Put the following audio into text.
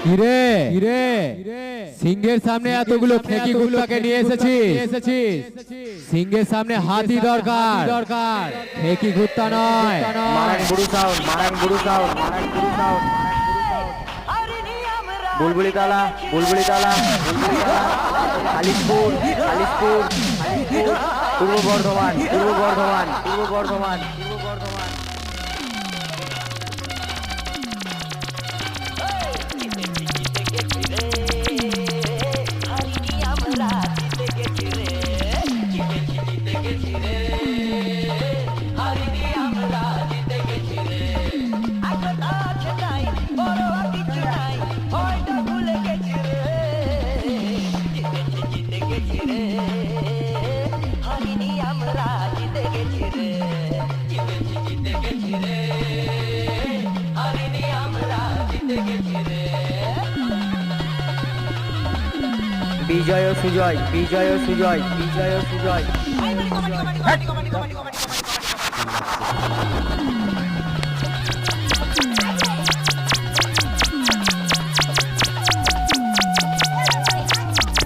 কিরে কিরে সিংহের সামনে এতগুলো ফেকি গুলোকে নিয়ে এসেছিস সিংহের সামনে হাতি দরকার ফেকি গুত্তা নয়। Marang Buru sound, Marang Buru sound, Marang Buru sound, বুলবুলি তালা, বুলবুলি তালা, বুলবুলি তালা, খালিশপুর, খালিশপুর, খালিশপুর, পূর্ব বর্ধমান, পূর্ব বর্ধমান, পূর্ব বর্ধমান, পূর্ব বর্ধমান। বিজয় ও সুজয়, বিজয় ও সুজয়, বিজয় ও সুজয়।